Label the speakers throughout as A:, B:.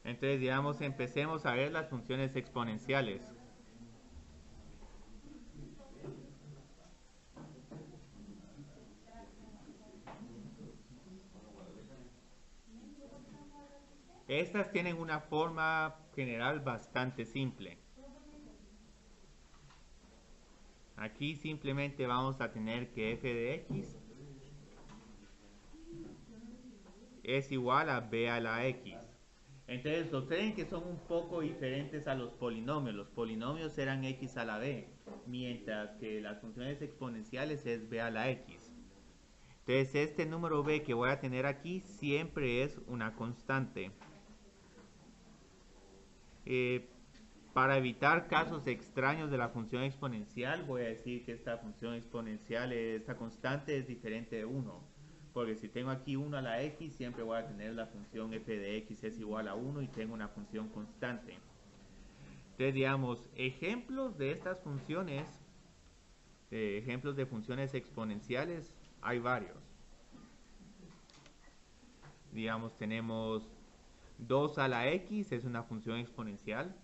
A: Entonces, digamos, empecemos a ver las funciones exponenciales. Estas tienen una forma general bastante simple. Aquí simplemente vamos a tener que f de x es igual a b a la x. Entonces observen que son un poco diferentes a los polinomios. Los polinomios eran x a la b, mientras que las funciones exponenciales es b a la x. Entonces este número b que voy a tener aquí siempre es una constante. Para evitar casos extraños de la función exponencial, voy a decir que esta función exponencial, esta constante es diferente de 1. Porque si tengo aquí 1 a la x, siempre voy a tener la función f de x es igual a 1 y tengo una función constante. Entonces, digamos, ejemplos de estas funciones, ejemplos de funciones exponenciales, hay varios. Digamos, tenemos 2 a la x, es una función exponencial.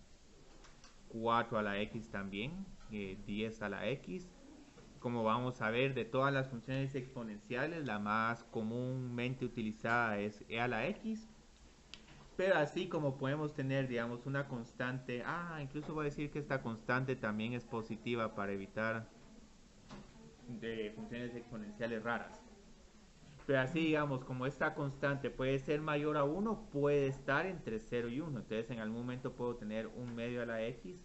A: 4 a la x también, 10 a la x. Como vamos a ver, de todas las funciones exponenciales, la más comúnmente utilizada es e a la x. Pero así como podemos tener, digamos, una constante, incluso voy a decir que esta constante también es positiva para evitar de funciones exponenciales raras. Pero así, digamos, como esta constante puede ser mayor a 1, puede estar entre 0 y 1. Entonces, en algún momento puedo tener un medio a la x,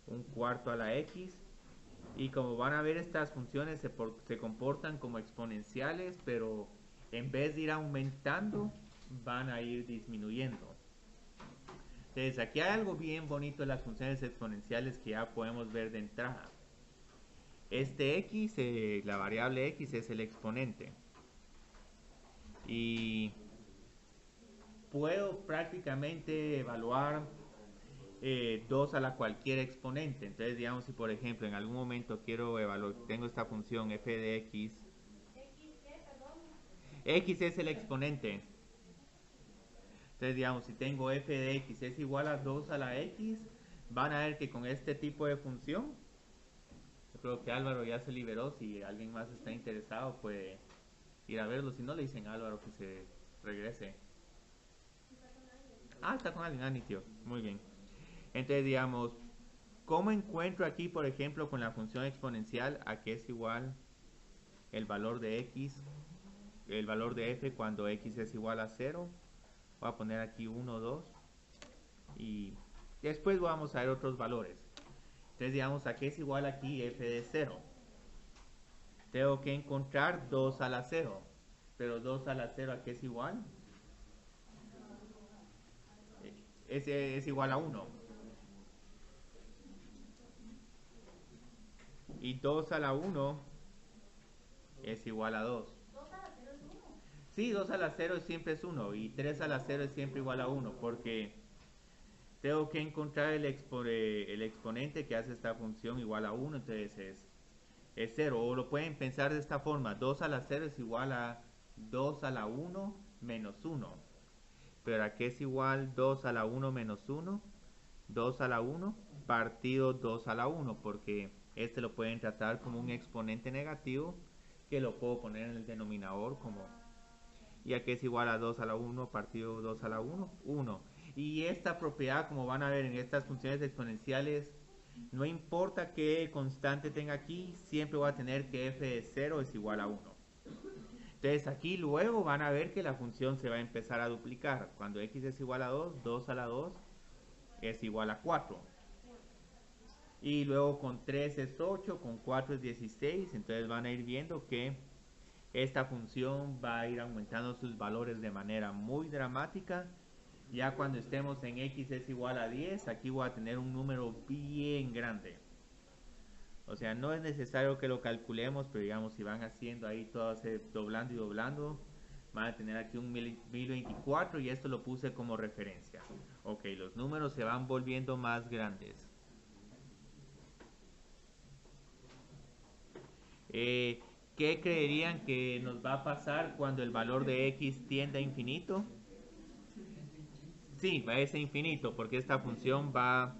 A: un cuarto a la x. Y como van a ver, estas funciones se comportan como exponenciales, pero en vez de ir aumentando, van a ir disminuyendo. Entonces, aquí hay algo bien bonito de las funciones exponenciales que ya podemos ver de entrada. Este x, la variable x, es el exponente. Y puedo prácticamente evaluar 2 a la cualquier exponente. Entonces, digamos, si por ejemplo en algún momento quiero evaluar, tengo esta función f de x. X es el exponente. Entonces, digamos, si tengo f de x es igual a 2 a la x, van a ver que con este tipo de función, yo creo que Álvaro ya se liberó. Si alguien más está interesado, puede ir a verlo. Si no, le dicen a Álvaro que se regrese. Está con alguien, nítido. Muy bien. Entonces, digamos, ¿cómo encuentro aquí, por ejemplo, con la función exponencial a que es igual el valor de x, el valor de f cuando x es igual a 0? Voy a poner aquí 1, 2 y después vamos a ver otros valores. Entonces, digamos, a qué es igual aquí f de 0. Tengo que encontrar 2 a la 0. Pero 2 a la 0 a qué es igual? Es igual a 1. Y 2 a la 1 es igual a 2. Sí, 2 a la 0 siempre es 1 y 3 a la 0 es siempre igual a 1 porque tengo que encontrar el exponente que hace esta función igual a 1, entonces es 0. O lo pueden pensar de esta forma: 2 a la 0 es igual a 2 a la 1 menos 1. Pero ¿a qué es igual 2 a la 1 menos 1? 2 a la 1 partido 2 a la 1, porque este lo pueden tratar como un exponente negativo que lo puedo poner en el denominador como... ¿Y a qué es igual a 2 a la 1 partido 2 a la 1? 1. Y esta propiedad, como van a ver en estas funciones exponenciales, no importa qué constante tenga aquí, siempre voy a tener que f de 0 es igual a 1. Entonces aquí luego van a ver que la función se va a empezar a duplicar. Cuando x es igual a 2, 2 a la 2 es igual a 4. Y luego con 3 es 8, con 4 es 16. Entonces van a ir viendo que esta función va a ir aumentando sus valores de manera muy dramática. Ya cuando estemos en x es igual a 10, aquí voy a tener un número bien grande. O sea, no es necesario que lo calculemos, pero digamos, si van haciendo ahí todo, doblando y doblando, van a tener aquí un 1024 y esto lo puse como referencia. Ok, los números se van volviendo más grandes. ¿Qué creerían que nos va a pasar cuando el valor de x tiende a infinito? Sí, va a ser infinito porque esta función va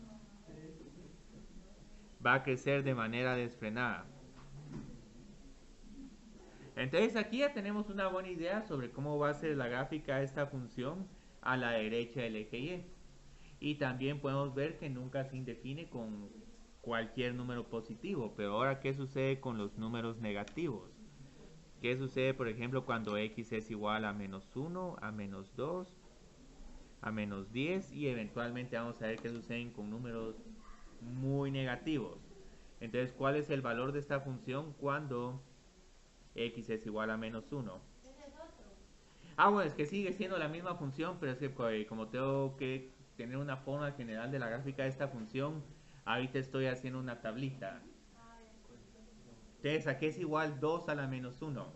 A: a crecer de manera desfrenada. Entonces aquí ya tenemos una buena idea sobre cómo va a ser la gráfica de esta función a la derecha del eje Y. Y también podemos ver que nunca se indefine con cualquier número positivo. Pero ahora, ¿qué sucede con los números negativos? ¿Qué sucede, por ejemplo, cuando x es igual a -1, a -2, a -10? Y eventualmente vamos a ver qué sucede con números muy negativos. Entonces, ¿cuál es el valor de esta función cuando x es igual a -1? Bueno, es que sigue siendo la misma función, pero es que como tengo que tener una forma general de la gráfica de esta función, ahorita estoy haciendo una tablita. Entonces, aquí es igual 2 a la -1.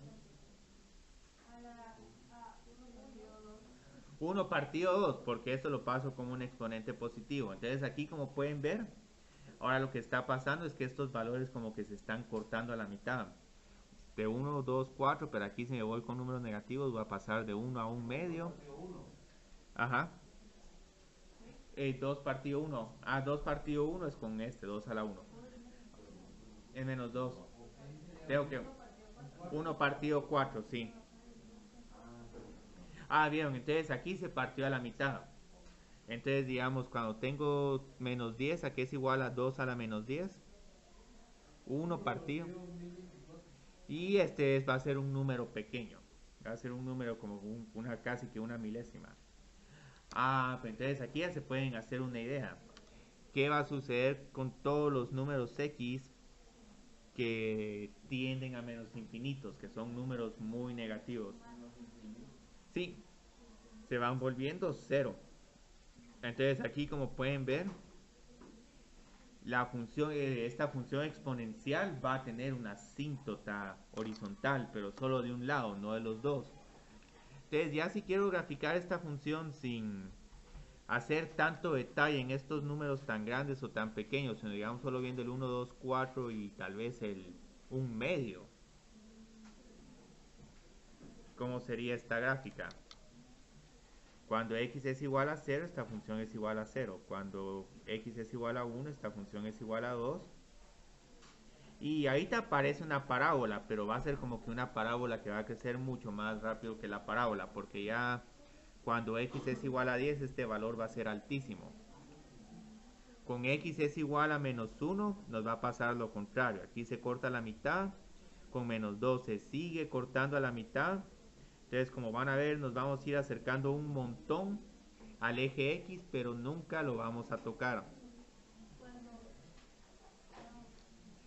A: 1 partido 2, porque esto lo paso como un exponente positivo. Entonces aquí, como pueden ver, ahora lo que está pasando es que estos valores como que se están cortando a la mitad. De 1, 2, 4, pero aquí si me voy con números negativos va a pasar de 1 a 1 medio. Ajá. 2 partido 1. 2 partido 1 es con este, 2 a la 1. Es -2. Tengo que 1 partido 4, sí. Vieron, entonces aquí se partió a la mitad. Entonces, digamos, cuando tengo -10, aquí es igual a 2 a la -10. 1 partido. Y este va a ser un número pequeño. Va a ser un número como casi que una milésima. Pues entonces aquí ya se pueden hacer una idea. ¿Qué va a suceder con todos los números x que tienden a menos infinitos, que son números muy negativos? Sí, se van volviendo cero. Entonces aquí, como pueden ver, esta función exponencial va a tener una asíntota horizontal, pero solo de un lado, no de los dos. Entonces ya si quiero graficar esta función sin hacer tanto detalle en estos números tan grandes o tan pequeños, sino digamos solo viendo el 1, 2, 4 y tal vez el 1 medio, ¿cómo sería esta gráfica? Cuando x es igual a 0, esta función es igual a 0. Cuando x es igual a 1, esta función es igual a 2. Y ahorita aparece una parábola, pero va a ser como que una parábola que va a crecer mucho más rápido que la parábola, porque ya cuando x es igual a 10, este valor va a ser altísimo. Con x es igual a -1, nos va a pasar lo contrario. Aquí se corta la mitad, con -2 se sigue cortando a la mitad. Entonces, como van a ver, nos vamos a ir acercando un montón al eje X, pero nunca lo vamos a tocar.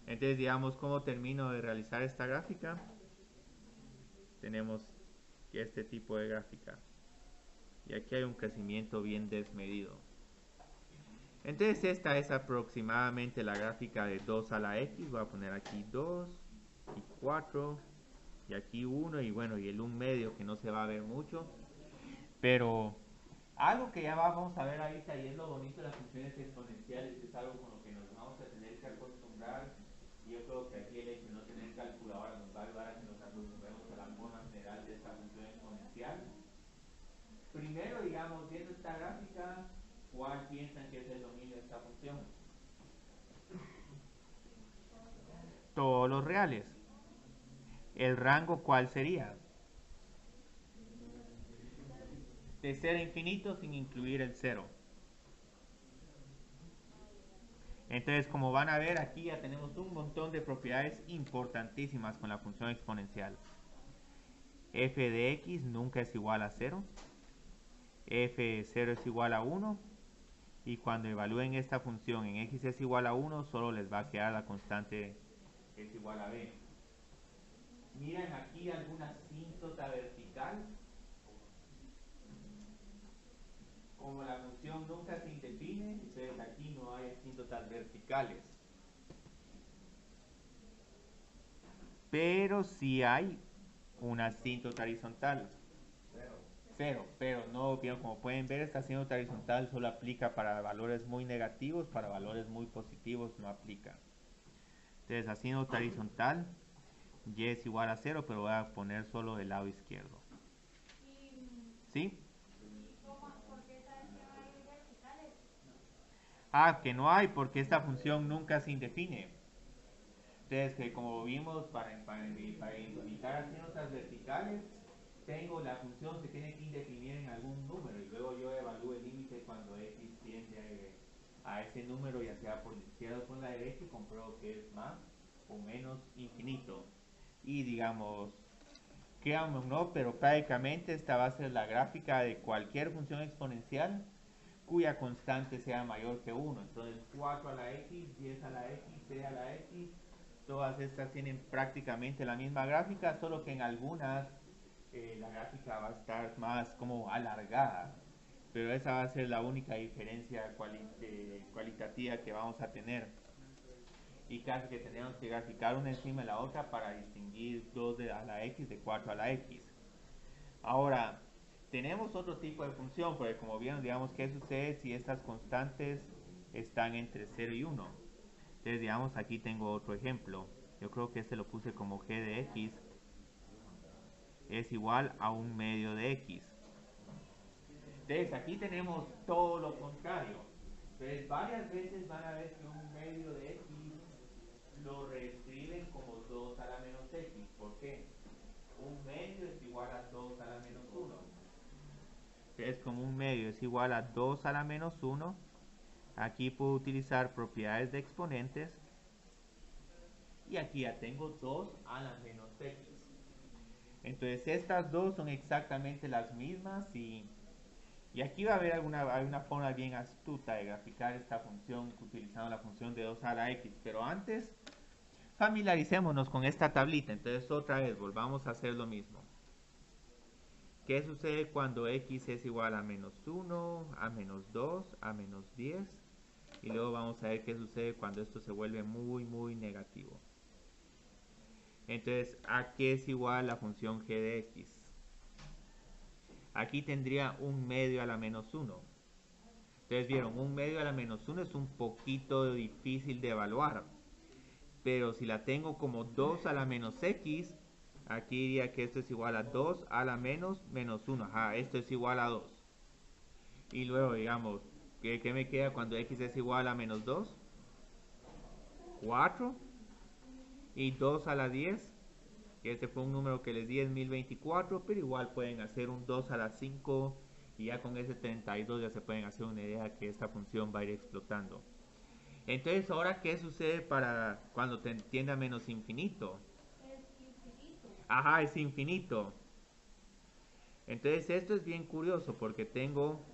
A: Entonces, digamos, ¿cómo termino de realizar esta gráfica? Tenemos este tipo de gráfica. Y aquí hay un crecimiento bien desmedido. Entonces, esta es aproximadamente la gráfica de 2 a la X. Voy a poner aquí 2 y 4 y aquí 1 y bueno, y el 1 medio que no se va a ver mucho. Pero algo que ya vamos a ver ahorita, y es lo bonito de las funciones exponenciales, es algo con lo que nos vamos a tener que acostumbrar. Y yo creo que aquí el hecho de no tener calculadora nos va a ayudar a que nos acostumbremos a la forma general de esta función exponencial. Primero, digamos, viendo esta gráfica, ¿cuál piensan que es el dominio de esta función? Todos los reales. ¿El rango cuál sería? De 0 a infinito sin incluir el 0. Entonces, como van a ver, aquí ya tenemos un montón de propiedades importantísimas con la función exponencial. F de x nunca es igual a 0. F de 0 es igual a 1. Y cuando evalúen esta función en x es igual a 1, solo les va a quedar la constante es igual a b. Miren aquí alguna asíntota vertical. Como la función nunca se indefine, entonces aquí no hay asíntotas verticales. Pero sí hay una asíntota horizontal. Cero, pero no, como pueden ver, esta asíntota horizontal solo aplica para valores muy negativos, para valores muy positivos no aplica. Entonces, asíntota horizontal, y es igual a 0, pero voy a poner solo del lado izquierdo. ¿Sí? Ah, que no hay porque esta función nunca se indefine. Entonces, que como vimos, para indicar así notas verticales, tengo la función se tiene que indefinir en algún número y luego yo evalúo el límite cuando x tiende a ese número, ya sea por la izquierda o por la derecha, y compruebo que es más o menos infinito. Y digamos, créanme o no, pero prácticamente esta va a ser la gráfica de cualquier función exponencial cuya constante sea mayor que 1. Entonces 4 a la x, 10 a la x, c a la x, todas estas tienen prácticamente la misma gráfica, solo que en algunas la gráfica va a estar más como alargada. Pero esa va a ser la única diferencia cualitativa que vamos a tener. Y casi que tenemos que graficar una encima de la otra para distinguir 2 a la x de 4 a la x. Ahora, tenemos otro tipo de función, porque como vieron, digamos, ¿qué sucede si estas constantes están entre 0 y 1? Entonces, digamos, aquí tengo otro ejemplo. Yo creo que este lo puse como g de x es igual a un medio de x. Entonces, aquí tenemos todo lo contrario. Entonces, varias veces van a ver que un medio de x lo reescriben como 2 a la menos x. ¿Por qué? Un medio es igual a 2 a la menos 1. Entonces, como un medio es igual a 2 a la menos 1, aquí puedo utilizar propiedades de exponentes. Y aquí ya tengo 2 a la menos x. Entonces, estas dos son exactamente las mismas y aquí va a haber una forma bien astuta de graficar esta función utilizando la función de 2 a la x. Pero antes, familiaricémonos con esta tablita. Entonces, otra vez, volvamos a hacer lo mismo. ¿Qué sucede cuando x es igual a menos 1, a menos 2, a menos 10? Y luego vamos a ver qué sucede cuando esto se vuelve muy, muy negativo. Entonces, ¿a qué es igual la función g de x? Aquí tendría un medio a la menos 1. Entonces, vieron, un medio a la menos 1 es un poquito difícil de evaluar. Pero si la tengo como 2 a la menos x, aquí diría que esto es igual a 2 a la menos 1. Ajá, esto es igual a 2. Y luego, digamos, ¿qué me queda cuando x es igual a menos 2? 4. Y 2 a la 10, que este fue un número que les di en 1024, pero igual pueden hacer un 2 a la 5 y ya con ese 32 ya se pueden hacer una idea que esta función va a ir explotando. Entonces, ahora, ¿qué sucede para cuando tiende a menos infinito?
B: Es infinito.
A: Ajá, es infinito. Entonces, esto es bien curioso porque tengo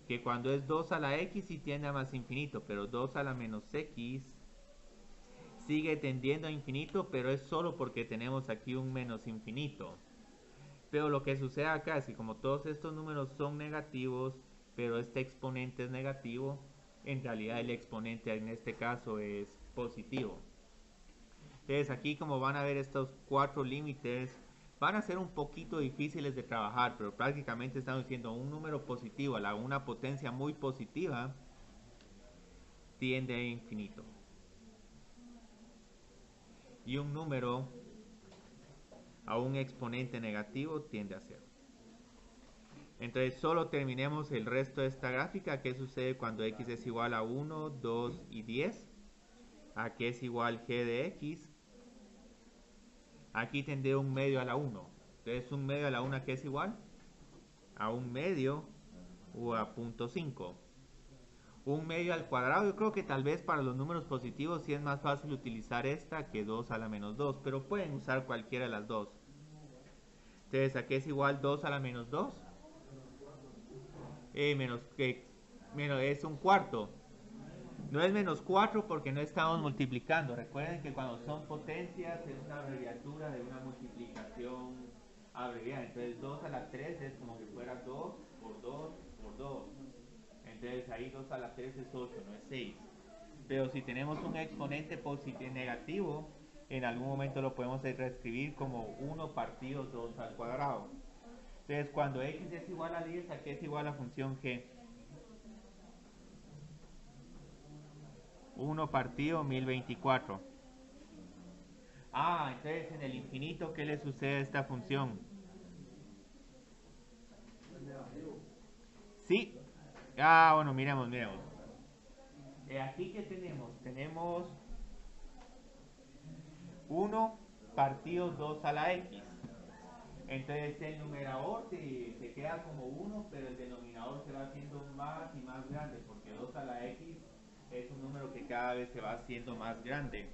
A: que cuando es 2 a la x sí tiende a más infinito, pero 2 a la menos x sigue tendiendo a infinito, pero es solo porque tenemos aquí un menos infinito. Pero lo que sucede acá es que como todos estos números son negativos, pero este exponente es negativo, en realidad el exponente en este caso es positivo. Entonces aquí como van a ver estos cuatro límites, van a ser un poquito difíciles de trabajar, pero prácticamente estamos diciendo un número positivo a una potencia muy positiva tiende a infinito. Y un número a un exponente negativo tiende a cero. Entonces solo terminemos el resto de esta gráfica. ¿Qué sucede cuando x es igual a 1, 2 y 10? Aquí es igual g de x. Aquí tendré un medio a la 1. Entonces un medio a la 1, ¿qué es igual? A un medio o a 0.5. Un medio al cuadrado, yo creo que tal vez para los números positivos sí es más fácil utilizar esta que 2 a la menos 2, pero pueden usar cualquiera de las dos. Entonces aquí es igual 2 a la menos 2. Menos es un cuarto. No es menos 4 porque no estamos multiplicando. Recuerden que cuando son potencias es una abreviatura de una multiplicación abreviada. Entonces 2 a la 3 es como que fuera 2 por 2 por 2. Entonces ahí 2 a la 3 es 8, no es 6. Pero si tenemos un exponente positivo negativo, en algún momento lo podemos reescribir como 1 partido 2 al cuadrado. Entonces cuando x es igual a 10, aquí es igual a la función g. 1 partido 1024. Ah, entonces en el infinito, ¿qué le sucede a esta función? Sí. Ah, bueno, miremos. Aquí que tenemos, tenemos 1 partido 2 a la x. Entonces el numerador se queda como 1, pero el denominador se va haciendo más y más grande, porque 2 a la x es un número que cada vez se va haciendo más grande.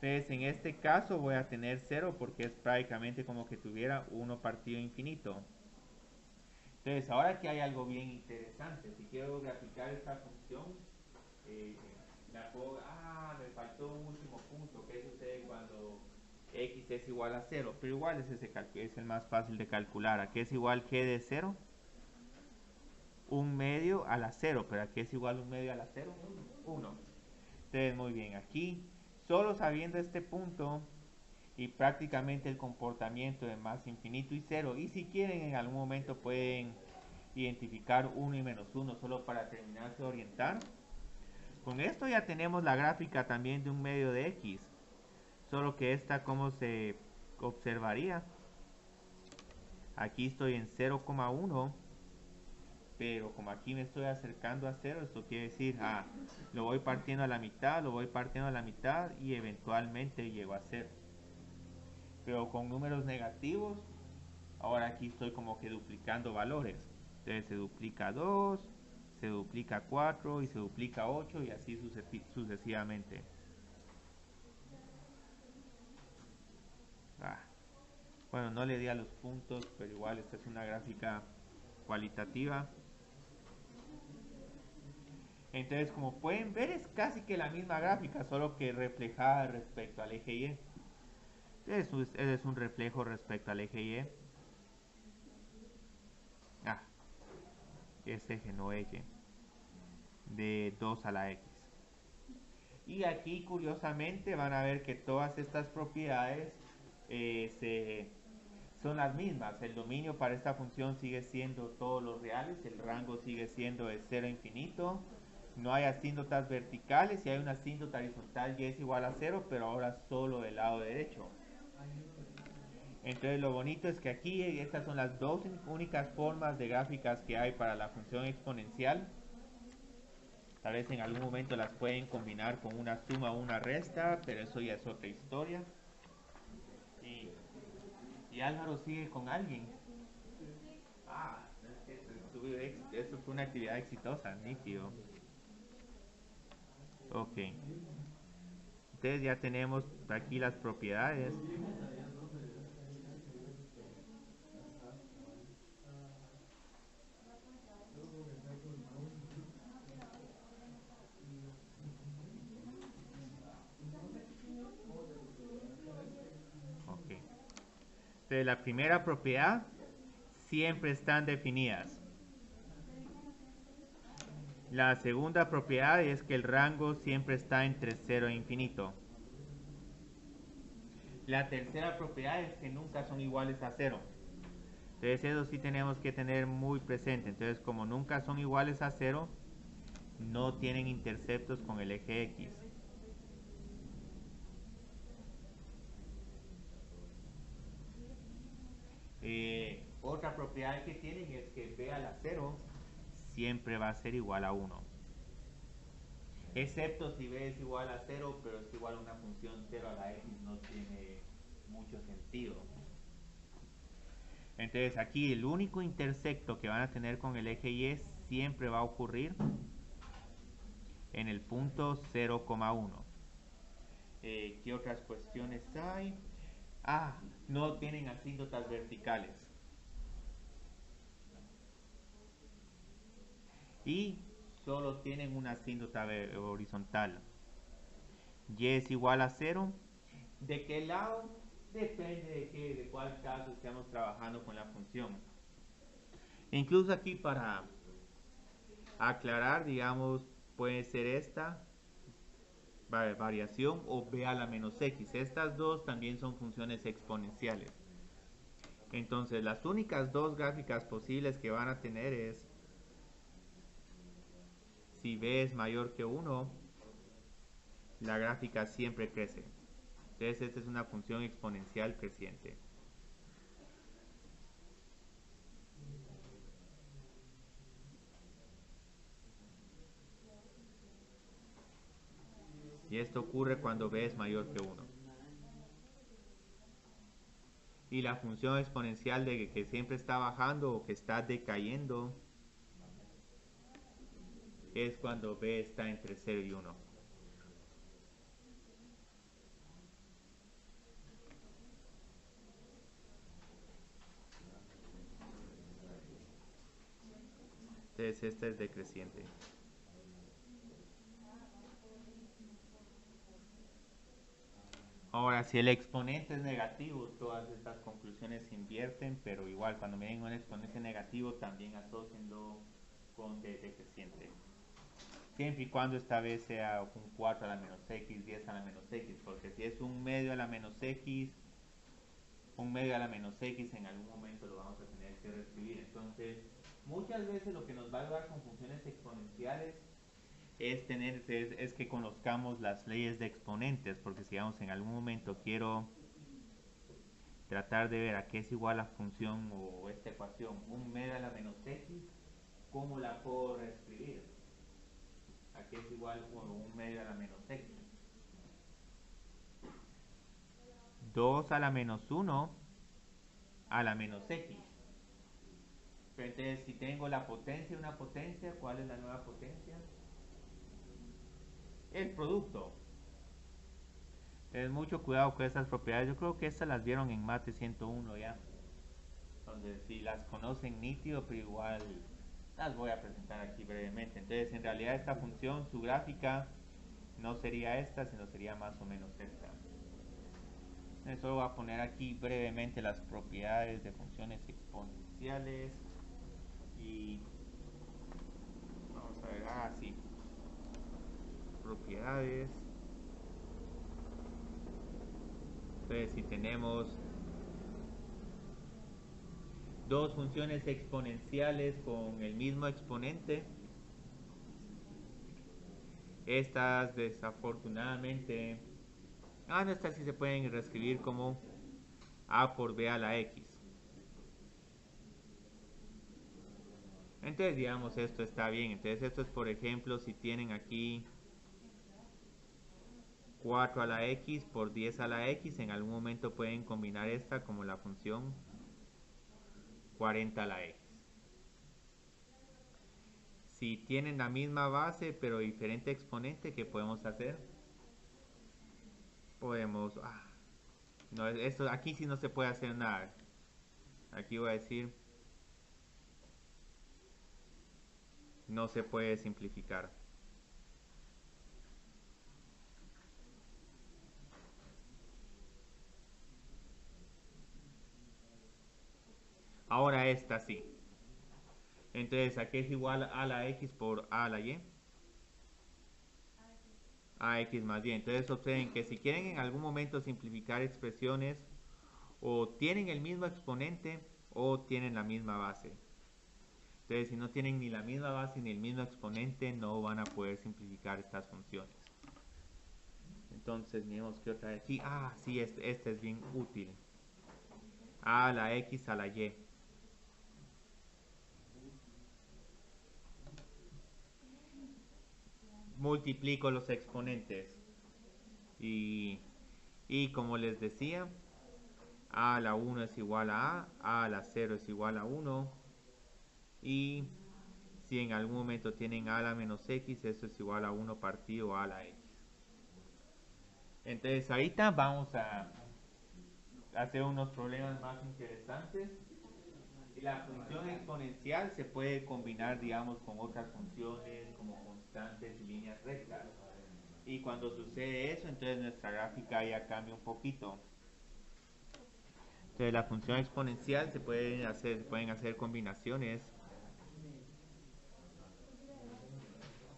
A: Entonces en este caso voy a tener 0 porque es prácticamente como que tuviera 1 partido infinito. Entonces ahora aquí hay algo bien interesante. Si quiero graficar esta función, la puedo... me faltó un último punto. ¿Qué sucede cuando x es igual a 0? Pero igual es el más fácil de calcular. ¿A qué es igual g de 0? 1/2 a la 0. ¿Pero a qué es igual 1/2 a la 0? 1. Entonces muy bien, aquí solo sabiendo este punto y prácticamente el comportamiento de más infinito y 0, y si quieren en algún momento pueden identificar 1 y menos 1 solo para terminarse de orientar. Con esto ya tenemos la gráfica también de un medio de x, solo que esta cómo se observaría. Aquí estoy en 0,1, pero como aquí me estoy acercando a 0, esto quiere decir, lo voy partiendo a la mitad, lo voy partiendo a la mitad y eventualmente llego a 0. Pero con números negativos, ahora aquí estoy como que duplicando valores. Entonces se duplica 2, se duplica 4 y se duplica 8 y así sucesivamente. Bueno, no le di a los puntos, pero igual esta es una gráfica cualitativa. Entonces, como pueden ver, es casi que la misma gráfica, solo que reflejada respecto al eje Y. Entonces, es un reflejo respecto al eje Y. Es eje, no eje. De 2 a la x. Y aquí, curiosamente, van a ver que todas estas propiedades son las mismas. El dominio para esta función sigue siendo todos los reales, el rango sigue siendo de 0 a infinito, no hay asíntotas verticales y hay una asíntota horizontal y es igual a 0, pero ahora solo del lado derecho. Entonces lo bonito es que aquí estas son las dos únicas formas de gráficas que hay para la función exponencial. Tal vez en algún momento las pueden combinar con una suma o una resta, pero eso ya es otra historia. Y Álvaro sigue con alguien. Eso fue una actividad exitosa, nítido. Ok. Entonces ya tenemos aquí las propiedades. Ok. Entonces la primera propiedad siempre están definidas. La segunda propiedad es que el rango siempre está entre 0 e infinito. La tercera propiedad es que nunca son iguales a 0. Entonces eso sí tenemos que tener muy presente. Entonces como nunca son iguales a 0, no tienen interceptos con el eje X. Otra propiedad que tienen es que b a la 0 siempre va a ser igual a 1. Excepto si b es igual a 0, pero es igual a una función 0 a la x, no tiene mucho sentido. Entonces aquí el único intersecto que van a tener con el eje Y siempre va a ocurrir en el punto 0,1. ¿Qué otras cuestiones hay? No tienen asíntotas verticales. Y solo tienen una asíntota horizontal. Y es igual a 0. ¿De qué lado? Depende de cuál caso estemos trabajando con la función. Incluso aquí para aclarar, digamos, puede ser esta variación o b a la menos x. Estas dos también son funciones exponenciales. Entonces las únicas dos gráficas posibles que van a tener es si b es mayor que 1, la gráfica siempre crece. Entonces esta es una función exponencial creciente. Y esto ocurre cuando b es mayor que 1. Y la función exponencial de que siempre está bajando o que está decayendo es cuando b está entre 0 y 1. Entonces esta es decreciente. Ahora, si el exponente es negativo, todas estas conclusiones se invierten, pero igual cuando me den un exponente negativo también asocienlo con d decreciente. Siempre y cuando esta vez sea un 4 a la menos x, 10 a la menos x, porque si es un medio a la menos x, un medio a la menos x en algún momento lo vamos a tener que reescribir. Entonces, muchas veces lo que nos va a ayudar con funciones exponenciales es que conozcamos las leyes de exponentes, porque si digamos en algún momento quiero tratar de ver a qué es igual la función o esta ecuación, un medio a la menos x, ¿cómo la puedo reescribir? ¿A qué es igual un medio a la menos x? 2 a la menos 1 a la menos x. Entonces, si tengo la potencia y una potencia, ¿cuál es la nueva potencia? El producto. Entonces, mucho cuidado con estas propiedades. Yo creo que estas las vieron en Mate 101 ya. Entonces, si las conocen nítido, pero igual las voy a presentar aquí brevemente. Entonces, en realidad esta función, su gráfica, no sería esta, sino sería más o menos esta. Entonces, solo voy a poner aquí brevemente las propiedades de funciones exponenciales. Y vamos a ver, sí. Propiedades. Entonces, si tenemos dos funciones exponenciales con el mismo exponente, estas desafortunadamente, no, estas sí se pueden reescribir como a por b a la x. Entonces, digamos, esto está bien. Entonces, esto es, por ejemplo, si tienen aquí 4 a la x por 10 a la x, en algún momento pueden combinar esta como la función 40 a la x. Si tienen la misma base pero diferente exponente, ¿qué podemos hacer? Podemos... no, esto, aquí sí no se puede hacer nada. Aquí voy a decir... no se puede simplificar. Ahora esta sí. Entonces, aquí es igual a la x por a la y. Ax más y. Entonces obtienen que si quieren en algún momento simplificar expresiones, o tienen el mismo exponente o tienen la misma base. Entonces, si no tienen ni la misma base ni el mismo exponente, no van a poder simplificar estas funciones. Entonces, miremos qué otra de aquí. Sí, este es bien útil. A la x a la y. Multiplico los exponentes. Y como les decía, a a la 1 es igual a la 0 es igual a 1. Y si en algún momento tienen a la menos x, eso es igual a 1 partido a la x. Entonces ahorita vamos a hacer unos problemas más interesantes. Y la función exponencial se puede combinar, digamos, con otras funciones como constantes y líneas rectas. Y cuando sucede eso, entonces nuestra gráfica ya cambia un poquito. Entonces la función exponencial se pueden hacer combinaciones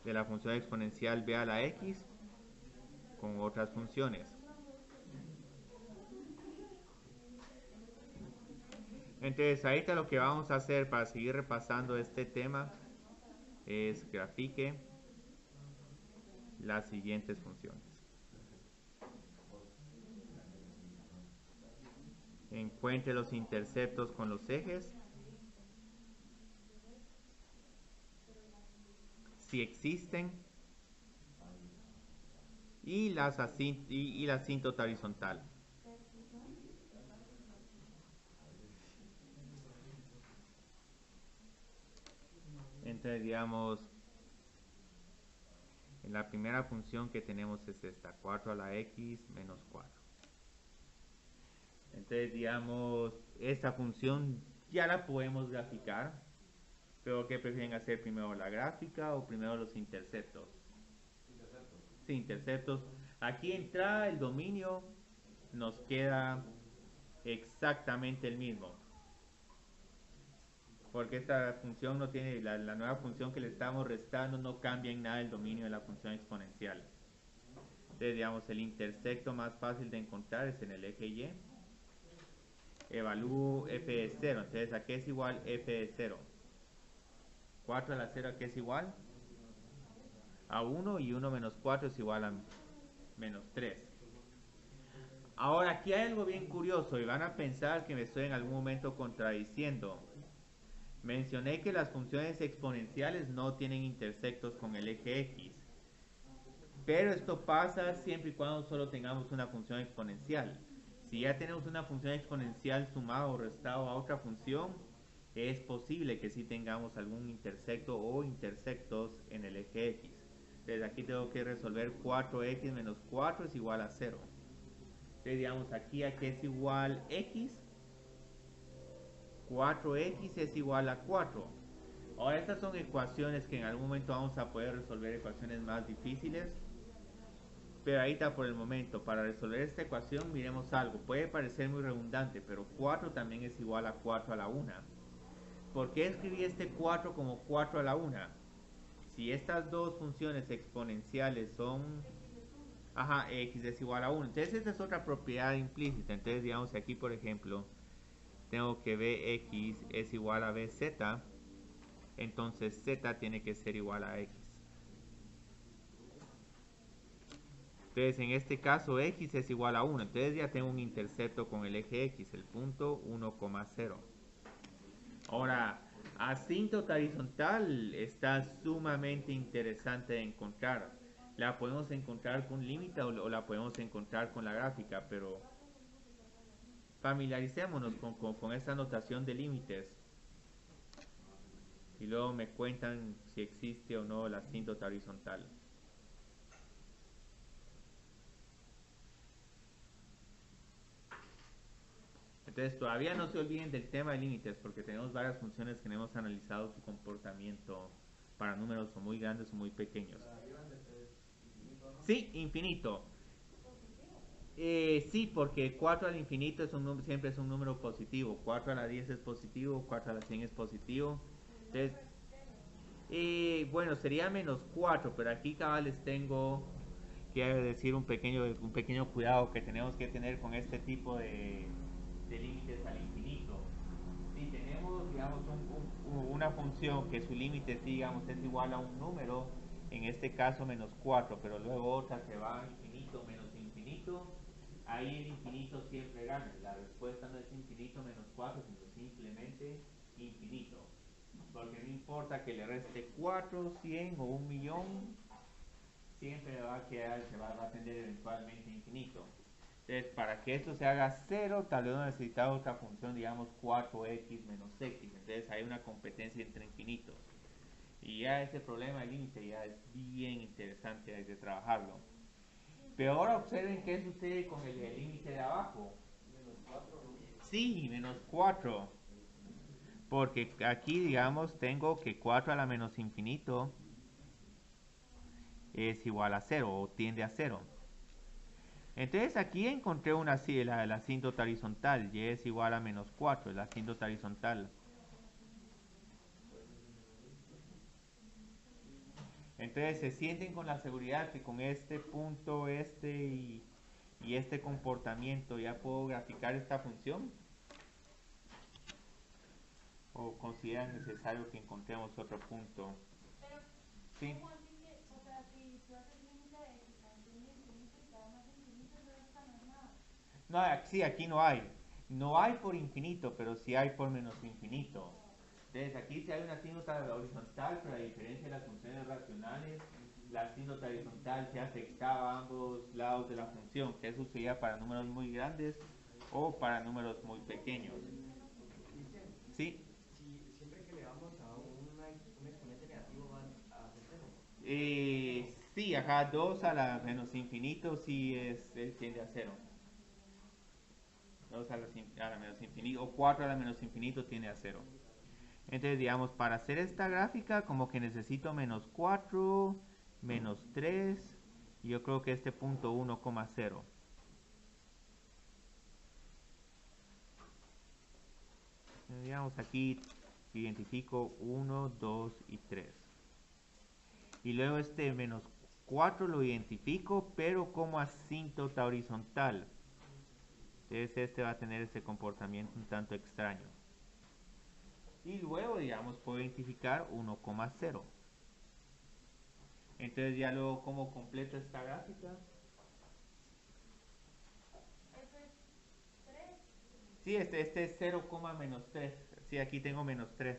A: de la función exponencial b a la x con otras funciones. Entonces ahorita lo que vamos a hacer para seguir repasando este tema es grafique las siguientes funciones. Encuentre los interceptos con los ejes. Si existen. y la asíntota horizontal. Entonces, digamos, en la primera función que tenemos es esta, 4 a la x menos 4. Entonces, digamos, esta función ya la podemos graficar, pero ¿qué prefieren hacer primero, la gráfica o primero los interceptos? Interceptos. Sí, interceptos. Aquí entra el dominio, nos queda exactamente el mismo. Porque esta función no tiene, la nueva función que le estamos restando no cambia en nada el dominio de la función exponencial. Entonces, digamos, el intersecto más fácil de encontrar es en el eje Y. Evalúo f de 0. Entonces, ¿a qué es igual f de 0? 4 a la 0, ¿a qué es igual? A 1, y 1 menos 4 es igual a menos 3. Ahora, aquí hay algo bien curioso y van a pensar que me estoy en algún momento contradiciendo. Mencioné que las funciones exponenciales no tienen intersectos con el eje X. Pero esto pasa siempre y cuando solo tengamos una función exponencial. Si ya tenemos una función exponencial sumada o restado a otra función, es posible que sí tengamos algún intersecto o intersectos en el eje X. Entonces aquí tengo que resolver 4x menos 4 es igual a 0. Entonces digamos aquí a que es igual x, 4x es igual a 4. Ahora estas son ecuaciones que en algún momento vamos a poder resolver ecuaciones más difíciles. Pero ahí está por el momento. Para resolver esta ecuación miremos algo. Puede parecer muy redundante, pero 4 también es igual a 4 a la 1. ¿Por qué escribí este 4 como 4 a la 1? Si estas dos funciones exponenciales son... Ajá, x es igual a 1. Entonces esta es otra propiedad implícita. Entonces digamos aquí por ejemplo tengo que bx es igual a bz. Entonces z tiene que ser igual a x. Entonces, en este caso, x es igual a 1. Entonces, ya tengo un intercepto con el eje x, el punto 1,0. Ahora, asíntota horizontal está sumamente interesante de encontrar. La podemos encontrar con límite o la podemos encontrar con la gráfica, pero familiaricémonos con esta notación de límites. Y luego me cuentan si existe o no la asíntota horizontal. Entonces todavía no se olviden del tema de límites porque tenemos varias funciones que no hemos analizado su comportamiento para números o muy grandes o muy pequeños. Sí, infinito. Sí, porque 4 al infinito es siempre es un número positivo. 4 a la 10 es positivo, 4 a la 100 es positivo. Entonces, bueno, sería menos 4, pero aquí cada les tengo que decir un pequeño cuidado que tenemos que tener con este tipo de límites al infinito. Si tenemos, digamos, una función que su límite, digamos, es igual a un número, en este caso menos 4, pero luego otra que va a infinito menos infinito, ahí el infinito siempre gana. La respuesta no es infinito menos 4, sino simplemente infinito. Porque no importa que le reste 4, 100 o 1.000.000, siempre va a quedar, se va a tender eventualmente infinito. Entonces, para que esto se haga 0, tal vez necesitamos otra función, digamos 4x menos x. Entonces hay una competencia entre infinitos. Y ya ese problema de límite ya es bien interesante, hay que trabajarlo. Pero ahora observen qué sucede con el límite de abajo. Menos 4, ¿no? Sí, menos 4. Porque aquí, digamos, tengo que 4 a la menos infinito es igual a 0 o tiende a 0. Entonces aquí encontré la asíntota horizontal, y es igual a menos 4, la asíntota horizontal. Entonces se sienten con la seguridad que con este punto, y este comportamiento ya puedo graficar esta función. ¿O consideran necesario que encontremos otro punto?
B: Pero,
A: ¿sí?
B: ¿cómo así que, o sea, si tú haces límite de expansión de infinito y te da más infinito, entonces esta no es nada?
A: No, sí, aquí no hay. No hay por infinito, pero sí hay por menos infinito. Entonces aquí sí hay una asíntota horizontal, pero a diferencia de las funciones racionales, la asíntota horizontal se afectaba a ambos lados de la función, que eso sería para números muy grandes o para números muy pequeños.
C: Cristian,
A: ¿Sí?
C: si siempre que le vamos a un exponente negativo va a ser cero.
A: Sí, ajá, 2 a la menos infinito sí tiende a cero. 2 a la menos infinito o 4 a la menos infinito tiende a cero. Entonces, digamos, para hacer esta gráfica, como que necesito menos 4, menos 3, y yo creo que este punto 1,0. Digamos, aquí identifico 1, 2 y 3. Y luego este menos 4 lo identifico, pero como asíntota horizontal. Entonces este va a tener ese comportamiento un tanto extraño. Y luego, digamos, puedo identificar 1,0. Entonces ya luego, ¿cómo completo esta gráfica?
B: Eso es 3.
A: Sí, este es 0, menos 3. Sí, aquí tengo menos 3.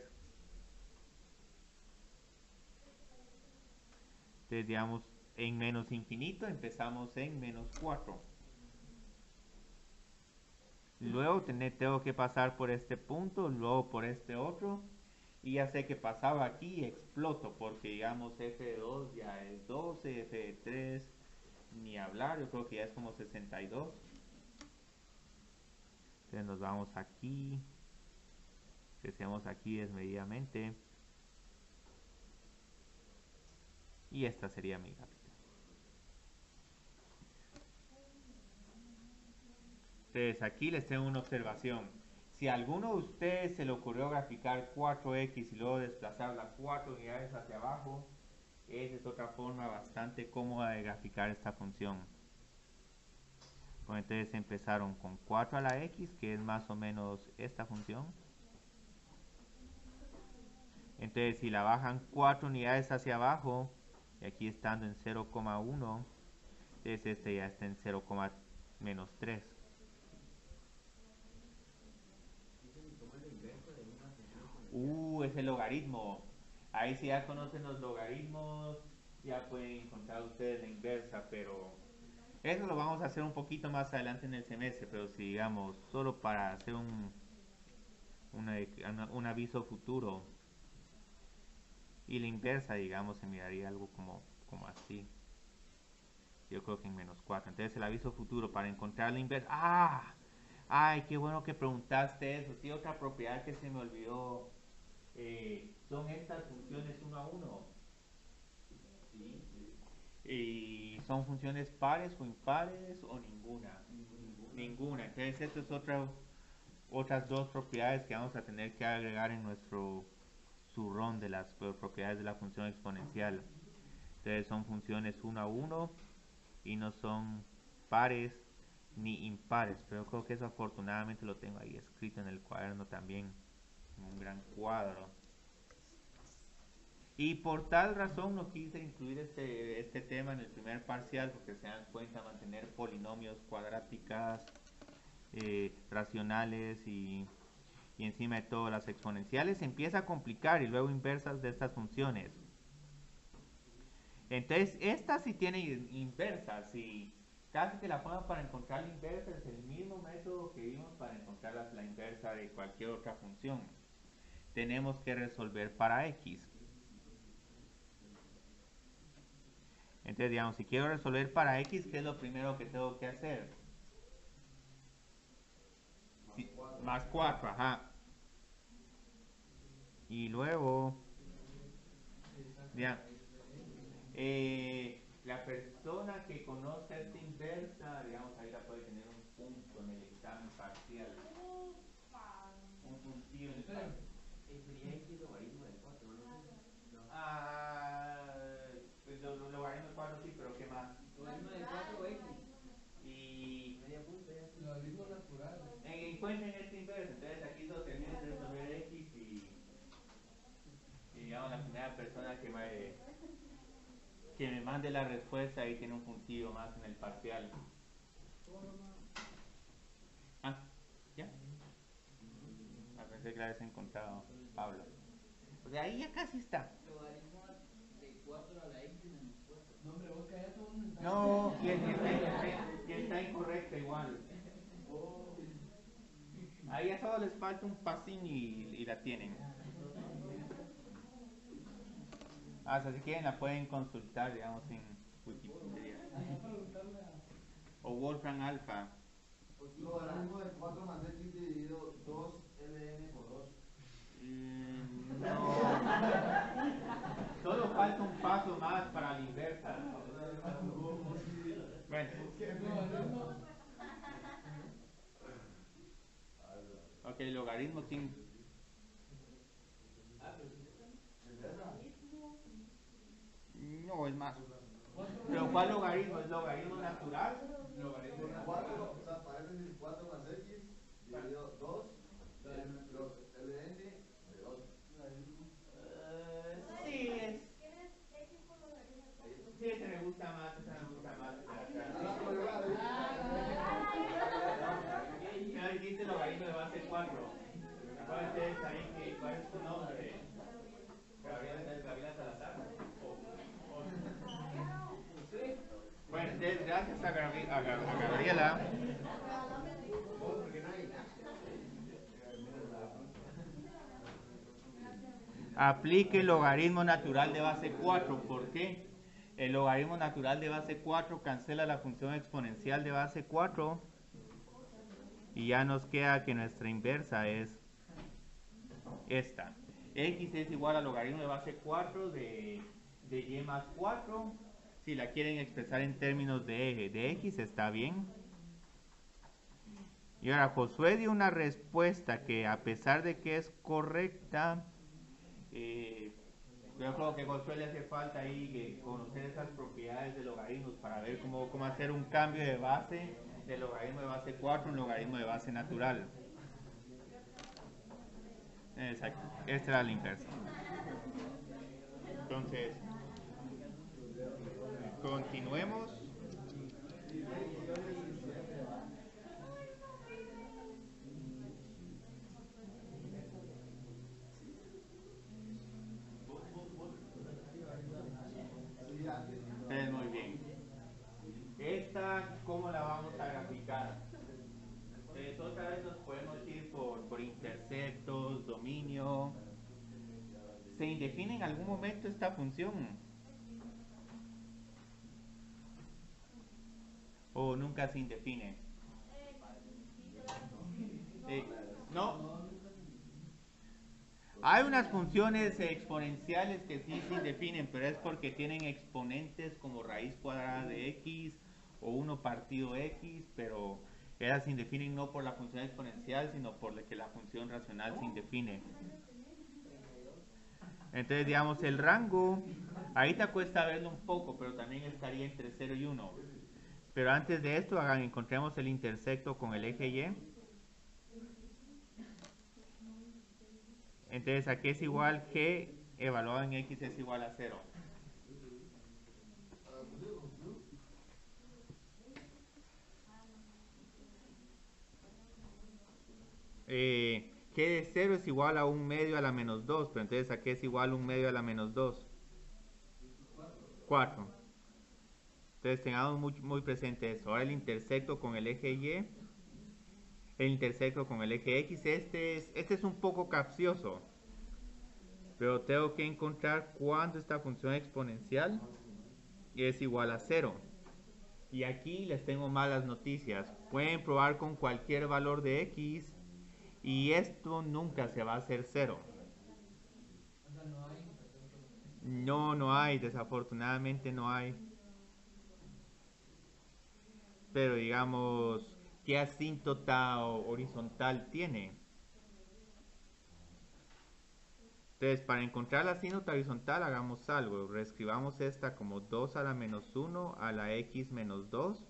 A: Entonces, digamos, en menos infinito empezamos en menos 4. Luego tengo que pasar por este punto, luego por este otro. Y ya sé que pasaba aquí y exploto, porque digamos f de 2 ya es 12, f de 3 ni hablar, yo creo que ya es como 62. Entonces nos vamos aquí, crecemos aquí desmedidamente. Y esta sería mi gráfica. Entonces aquí les tengo una observación. Si a alguno de ustedes se le ocurrió graficar 4x y luego desplazar las 4 unidades hacia abajo, esa es otra forma bastante cómoda de graficar esta función. Pues entonces empezaron con 4 a la x, que es más o menos esta función. Entonces si la bajan 4 unidades hacia abajo, y aquí estando en 0,1, entonces este ya está en 0, menos 3.
C: Cristian, ¿y cómo es la inversa de una función exponencial?
A: Es el logaritmo. Ahí si ya conocen los logaritmos, ya pueden encontrar ustedes la inversa, pero eso lo vamos a hacer un poquito más adelante en el semestre, pero si digamos, solo para hacer un aviso futuro. Y la inversa, digamos, se miraría algo como así. Yo creo que en menos 4. Entonces el aviso futuro para encontrar la inversa. ¡Ah! ¡Ay, qué bueno que preguntaste eso! Sí, otra propiedad que se me olvidó. Son estas funciones 1 a 1.
C: Sí,
A: Y son funciones pares o impares o ninguna.
C: ninguna.
A: Ninguna. Entonces estas es otras dos propiedades que vamos a tener que agregar en nuestro zurrón de las propiedades de la función exponencial. Entonces son funciones 1 a 1 y no son pares ni impares, pero creo que eso afortunadamente lo tengo ahí escrito en el cuaderno también, en un gran cuadro. Y por tal razón no quise incluir este tema en el primer parcial, porque se dan cuenta mantener polinomios, cuadráticas, racionales y encima de todo las exponenciales se empieza a complicar y luego inversas de estas funciones. Entonces, esta sí tiene inversas y casi que la forma para encontrar la inversa es el mismo método que vimos para encontrar la inversa de cualquier otra función. Tenemos que resolver para x. Entonces, digamos, si quiero resolver para x, ¿qué es lo primero que tengo que hacer? Más 4, ajá. Y luego, ya, la persona que conozca esta inversa, digamos, ahí la puede tener un punto en el examen parcial. Un puntillo en el
C: Esperen, sería x logaritmo de 4, ¿no? No.
A: Pues lo logaritmo de 4 sí, pero ¿qué más?
C: Logaritmo de 4 x.
A: Y
C: Media punta ya.
D: Logaritmo natural.
A: encuentren este inverso. Entonces aquí lo terminen de resolver x y digamos la primera persona que me mande la respuesta ahí tiene un puntillo más en el parcial. Ah, ¿ya? Pensé que la habías encontrado, Pablo. Pues de ahí ya casi está.
C: Logaritmo de 4 a la x menos 4.
A: No, y está incorrecta igual. Ahí a solo les falta un pasín y la tienen. O si quieren la pueden consultar, digamos, en Wikipedia. O Wolfram Alpha.
D: Logaritmo de 4 más x dividido 2ln por 2.
A: No. Solo falta un paso más para la inversa. Bueno. Ok, logaritmo sin... No, es más. ¿Pero cuál logaritmo? ¿Es logaritmo natural?
D: Logaritmo 4, o sea, paréntesis 4 más x dividido 2 ln de 2.
A: Sí, es...
B: ¿Quieres X por logaritmo de 4?
A: Sí, ese me gusta más, ese me gusta más. Ya dijiste logaritmo de base 4. Acuérdate ahí que cuál es tu nombre. Gabriela Salazar. Bueno, entonces gracias a Gabriela. Aplique el logaritmo natural de base 4. ¿Por qué? El logaritmo natural de base 4 cancela la función exponencial de base 4 y ya nos queda que nuestra inversa es esta. X es igual al logaritmo de base 4 de y más 4. Si la quieren expresar en términos de eje de X, está bien. Y ahora Josué dio una respuesta que, a pesar de que es correcta, yo creo que a Josué le hace falta ahí conocer esas propiedades de logaritmos para ver cómo hacer un cambio de base del logaritmo de base 4 a un logaritmo de base natural. Exacto, esta era la inversa. Entonces, continuemos. Muy bien. Esta, ¿cómo la vamos a graficar? Entonces, otra vez nos podemos ir por interceptos, dominio. ¿Se indefine en algún momento esta función? ¿O nunca se indefine? No. Hay unas funciones exponenciales que sí se indefinen, pero es porque tienen exponentes como raíz cuadrada de x o 1 partido x, pero ellas se indefinen no por la función exponencial, sino por la que la función racional se indefine. Entonces, digamos, el rango, ahí te cuesta verlo un poco, pero también estaría entre 0 y 1. Pero antes de esto, encontremos el intersecto con el eje Y. Entonces, aquí es igual G evaluado en X es igual a 0. G de 0 es igual a 1 medio a la menos 2, pero entonces aquí es igual a 1 medio a la menos 2. 4. Entonces tengamos muy presente eso. Ahora el intersecto con el eje Y, el intersecto con el eje X, este es un poco capcioso, pero tengo que encontrar cuándo esta función exponencial es igual a 0. Y aquí les tengo malas noticias. Pueden probar con cualquier valor de X y esto nunca se va a hacer 0. No hay, desafortunadamente no hay. Pero digamos, ¿qué asíntota horizontal tiene? Entonces, para encontrar la asíntota horizontal, hagamos algo. Reescribamos esta como 2 a la menos 1 a la x menos 2.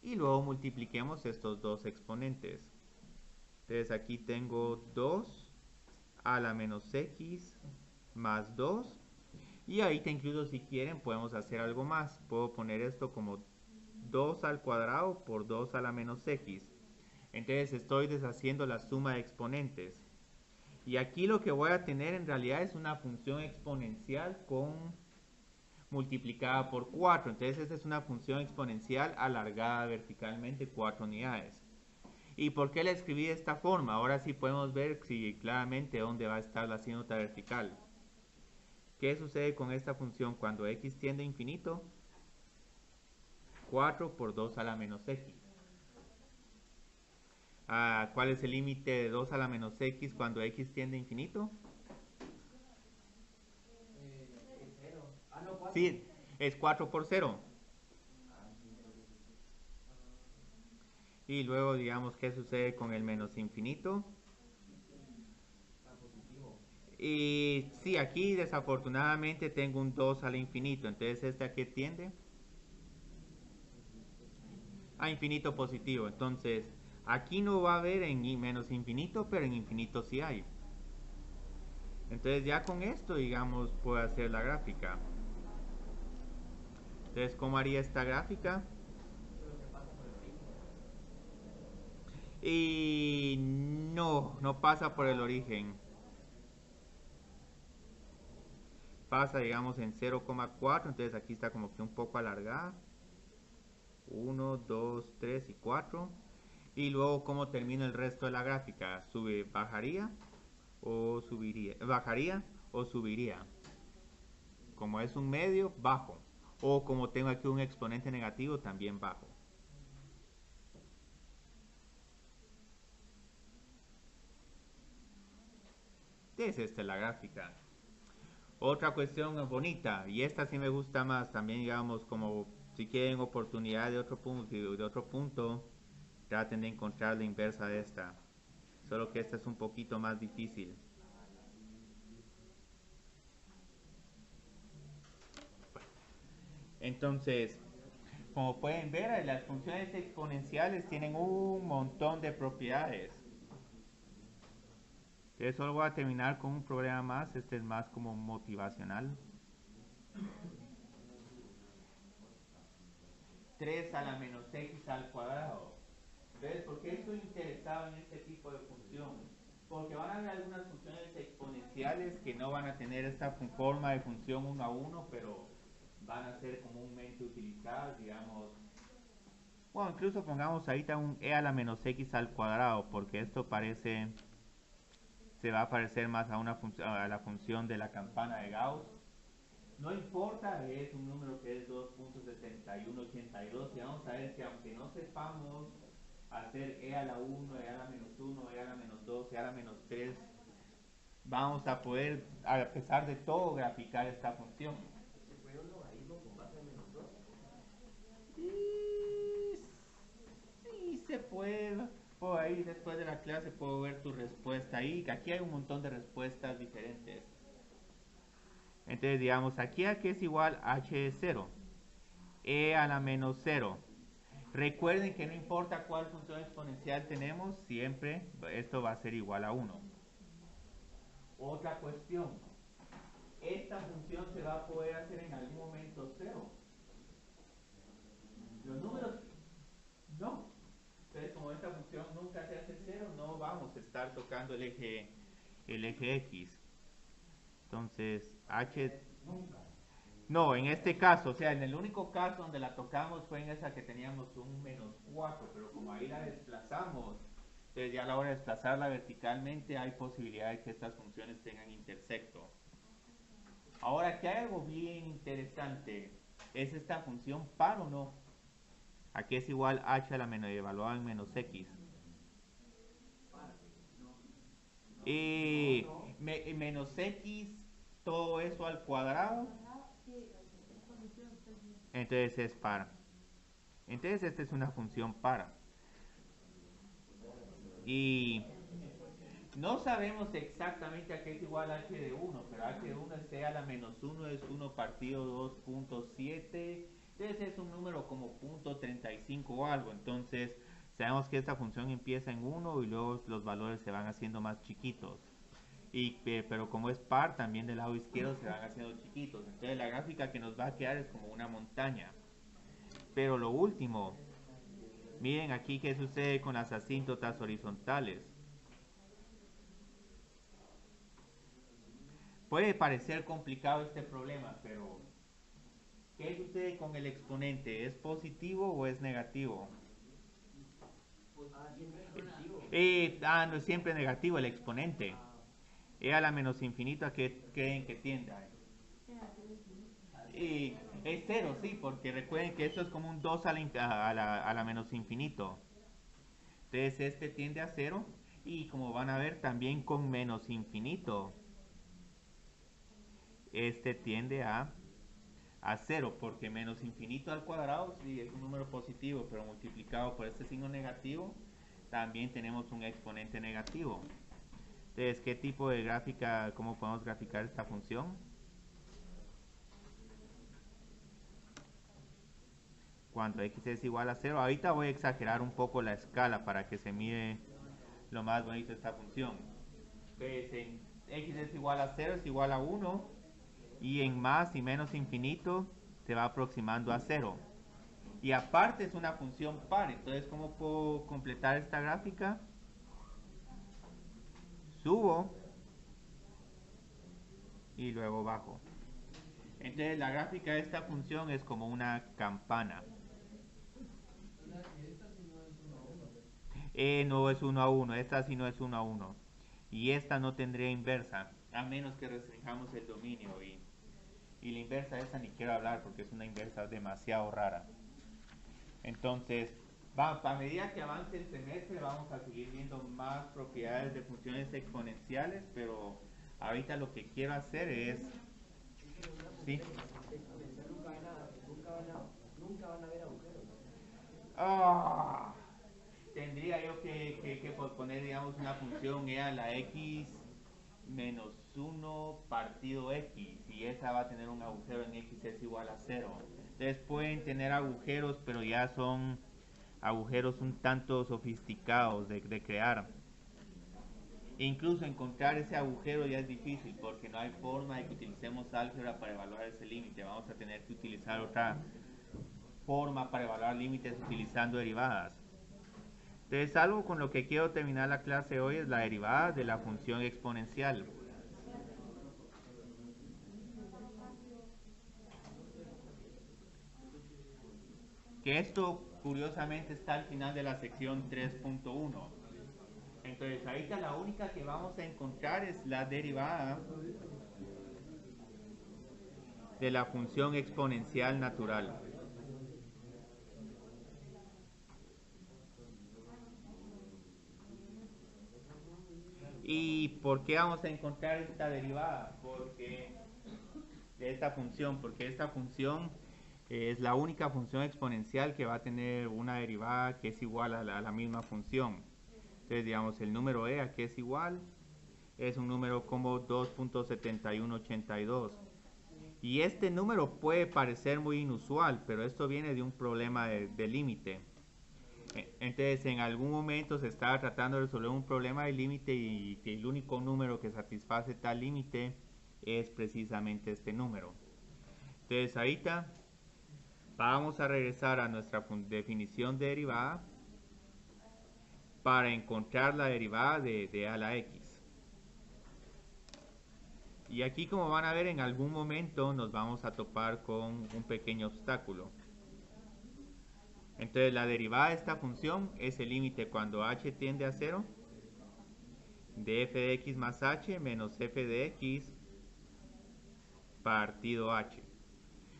A: Y luego multipliquemos estos dos exponentes. Entonces, aquí tengo 2 a la menos x más 2. Y ahí te incluso, si quieren, podemos hacer algo más. Puedo poner esto como 2 al cuadrado por 2 a la menos x. Entonces estoy deshaciendo la suma de exponentes. Y aquí lo que voy a tener en realidad es una función exponencial con multiplicada por 4. Entonces esta es una función exponencial alargada verticalmente 4 unidades. ¿Y por qué la escribí de esta forma? Ahora sí podemos ver claramente dónde va a estar la asíntota vertical. ¿Qué sucede con esta función cuando x tiende a infinito? 4 por 2 a la menos x. ¿Cuál es el límite de 2 a la menos x cuando x tiende a infinito?
C: Es 0. Ah, no, 4.
A: Sí, es 4 por 0. Y luego digamos qué sucede con el menos infinito.
C: Positivo.
A: Y sí, aquí desafortunadamente tengo un 2 al infinito. Entonces ¿esta qué tiende? A infinito positivo. Entonces aquí no va a haber en menos infinito, pero en infinito sí hay. Entonces ya con esto, digamos, puedo hacer la gráfica. Entonces, ¿cómo haría esta gráfica?
C: Lo que pasa por el origen.
A: Y no pasa por el origen. Pasa, digamos, en 0,4. Entonces aquí está como que un poco alargada. 1, 2, 3 y 4. Y luego, ¿cómo termina el resto de la gráfica? ¿Bajaría o subiría? ¿Bajaría o subiría? Como es un medio, bajo. O como tengo aquí un exponente negativo, también bajo. Entonces, esta es la gráfica. Otra cuestión bonita, y esta sí me gusta más, también digamos como si quieren oportunidad de otro punto, traten de encontrar la inversa de esta. Solo que esta es un poquito más difícil. Entonces, como pueden ver, las funciones exponenciales tienen un montón de propiedades. Entonces solo voy a terminar con un problema más, este es más como motivacional. 3 a la menos x al cuadrado. Entonces, ¿por qué estoy interesado en este tipo de función? Porque van a haber algunas funciones exponenciales que no van a tener esta forma de función 1 a 1, pero van a ser comúnmente utilizadas, digamos. Bueno, incluso pongamos ahorita un e a la menos x al cuadrado, porque esto se va a parecer más a la función de la campana de Gauss. No importa, es un número que es 2.7182 y vamos a ver que aunque no sepamos hacer e a la 1, e a la menos 1, e a la menos 2, e a la menos 3, vamos a poder, a pesar de todo, graficar esta función.
C: ¿Se puede un logaritmo con base de menos 2?
A: Y sí se puede. Por ahí después de la clase puedo ver tu respuesta ahí. Aquí hay un montón de respuestas diferentes. Entonces digamos aquí a que es igual h de 0, e a la menos 0. Recuerden que no importa cuál función exponencial tenemos, siempre esto va a ser igual a 1. Otra cuestión, esta función se va a poder hacer en algún momento 0. Los números, no. Entonces, como esta función nunca se hace 0, no vamos a estar tocando el eje X. Entonces, h... No, en este caso, o sea, en el único caso donde la tocamos fue en esa que teníamos un menos 4, pero como ahí la desplazamos, entonces ya a la hora de desplazarla verticalmente hay posibilidad de que estas funciones tengan intersecto. Ahora, aquí hay algo bien interesante. ¿Es esta función par o no? Aquí es igual h a la menos evaluada en menos x. Y menos x, todo eso al cuadrado. Entonces es par. Entonces esta es una función par. Y no sabemos exactamente a qué es igual h de 1, pero h de 1 es e a la menos 1 es 1 partido 2.7. Entonces es un número como 0.35 o algo. Entonces sabemos que esta función empieza en 1 y luego los valores se van haciendo más chiquitos. Pero como es par, también del lado izquierdo se van haciendo chiquitos. Entonces la gráfica que nos va a quedar es como una montaña. Pero lo último, miren aquí qué sucede con las asíntotas horizontales. Puede parecer complicado este problema, pero ¿Qué sucede con el exponente? ¿Es positivo o es negativo?
C: Siempre es positivo.
A: No es siempre negativo el exponente. E a la menos infinito, ¿a qué creen que tienda? Y es cero, sí, porque recuerden que esto es como un 2 a la menos infinito. Entonces este tiende a cero y como van a ver también con menos infinito. Este tiende a cero, porque menos infinito al cuadrado sí es un número positivo, pero multiplicado por este signo negativo también tenemos un exponente negativo. Entonces, ¿qué tipo de gráfica, cómo podemos graficar esta función? Cuando x es igual a 0, ahorita voy a exagerar un poco la escala para que se mire lo más bonito esta función. Entonces, en x es igual a 0 es igual a 1 y en más y menos infinito se va aproximando a 0. Y aparte es una función par, entonces ¿cómo puedo completar esta gráfica? Subo y luego bajo. Entonces la gráfica de esta función es como una campana. No es 1 a 1, esta sí no es 1 a 1. Y esta no tendría inversa, a menos que restringamos el dominio. Y la inversa de esta ni quiero hablar porque es una inversa demasiado rara. Entonces, a medida que avance el semestre vamos a seguir viendo más propiedades de funciones exponenciales, pero ahorita lo que quiero hacer es... ¿Sí?
C: Nunca van a ver agujeros.
A: Tendría yo que posponer, digamos, una función e a la x menos 1 partido x, y esa va a tener un agujero en x es igual a 0. Entonces pueden tener agujeros, pero ya son agujeros un tanto sofisticados de crear. E incluso encontrar ese agujero ya es difícil porque no hay forma de que utilicemos álgebra para evaluar ese límite. Vamos a tener que utilizar otra forma para evaluar límites utilizando derivadas. Entonces, algo con lo que quiero terminar la clase hoy es la derivada de la función exponencial. Que esto curiosamente está al final de la sección 3.1. Entonces, ahorita la única que vamos a encontrar es la derivada de la función exponencial natural. ¿Y por qué vamos a encontrar esta derivada? De esta función, porque esta función es la única función exponencial que va a tener una derivada que es igual a la misma función. Entonces, digamos, el número e a que es igual es un número como 2.7182. Y este número puede parecer muy inusual, pero esto viene de un problema de límite. Entonces, en algún momento se estaba tratando de resolver un problema de límite y que el único número que satisface tal límite es precisamente este número. Entonces, ahorita vamos a regresar a nuestra definición de derivada para encontrar la derivada de a la x. Y aquí, como van a ver, en algún momento nos vamos a topar con un pequeño obstáculo. Entonces, la derivada de esta función es el límite cuando h tiende a 0 de f de x más h menos f de x partido h.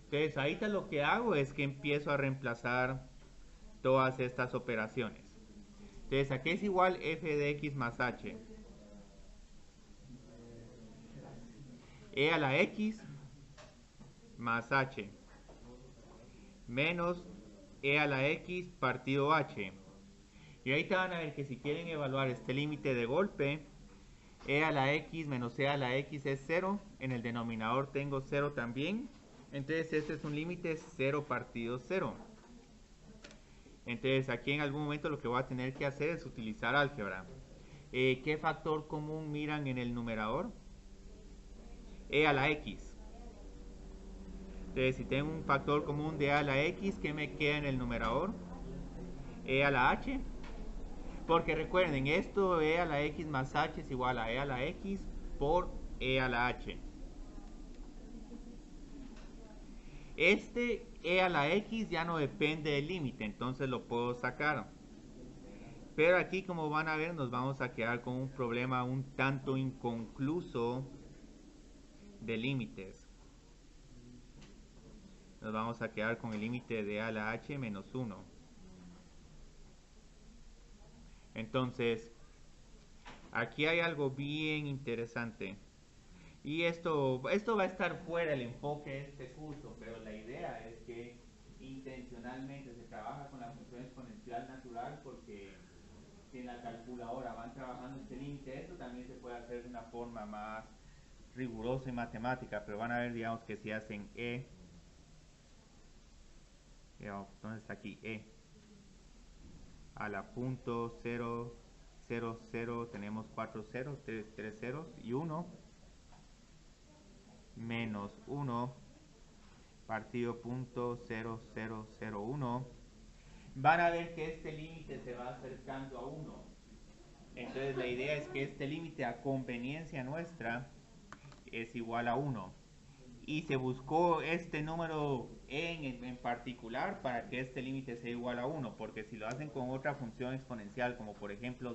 A: Entonces, ahorita lo que hago es que empiezo a reemplazar todas estas operaciones. Entonces, ¿a qué es igual f de x más h? E a la x más h menos e a la x partido h. Y ahorita van a ver que si quieren evaluar este límite de golpe, e a la x menos e a la x es 0. En el denominador tengo 0 también. Entonces este es un límite 0 partido 0. Entonces aquí en algún momento lo que voy a tener que hacer es utilizar álgebra. ¿Qué factor común miran en el numerador? E a la x. Entonces si tengo un factor común de e a la x, ¿qué me queda en el numerador? E a la h. Porque recuerden, esto e a la x más h es igual a e a la x por e a la h. Este e a la x ya no depende del límite, entonces lo puedo sacar. Pero aquí, como van a ver, nos vamos a quedar con un problema un tanto inconcluso de límites. Nos vamos a quedar con el límite de a la h menos 1. Entonces, aquí hay algo bien interesante. Y esto va a estar fuera del enfoque de este curso, pero la idea es que intencionalmente se trabaja con la función exponencial natural porque si en la calculadora van trabajando este límite, esto también se puede hacer de una forma más rigurosa y matemática, pero van a ver, digamos, que si hacen ¿dónde está aquí? A la punto 0, 0, 0, tenemos 4 ceros, 3 ceros y 1, menos 1, partido punto 0, 0, 0, 1, van a ver que este límite se va acercando a 1. Entonces la idea es que este límite a conveniencia nuestra es igual a 1. Y se buscó este número en particular para que este límite sea igual a 1, porque si lo hacen con otra función exponencial, como por ejemplo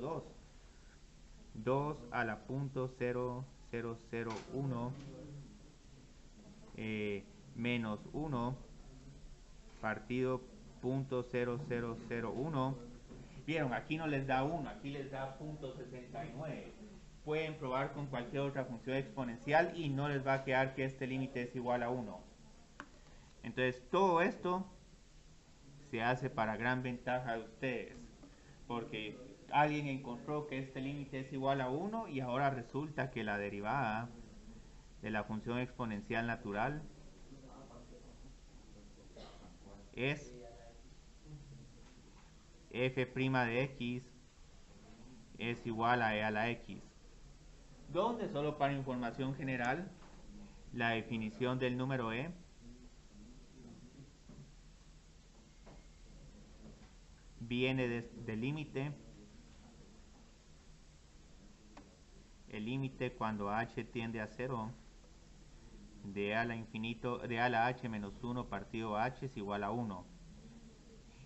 A: 2 a la punto 0, 0, 0, 1, menos 1, partido punto 0, 0, 0, 1, vieron, aquí no les da 1, aquí les da punto 69. Pueden probar con cualquier otra función exponencial y no les va a quedar que este límite es igual a 1. Entonces todo esto se hace para gran ventaja de ustedes, porque alguien encontró que este límite es igual a 1 y ahora resulta que la derivada de la función exponencial natural es f' de x es igual a e a la x, donde, solo para información general, la definición del número e viene del límite. El límite cuando h tiende a 0 de a la h menos 1 partido h es igual a 1.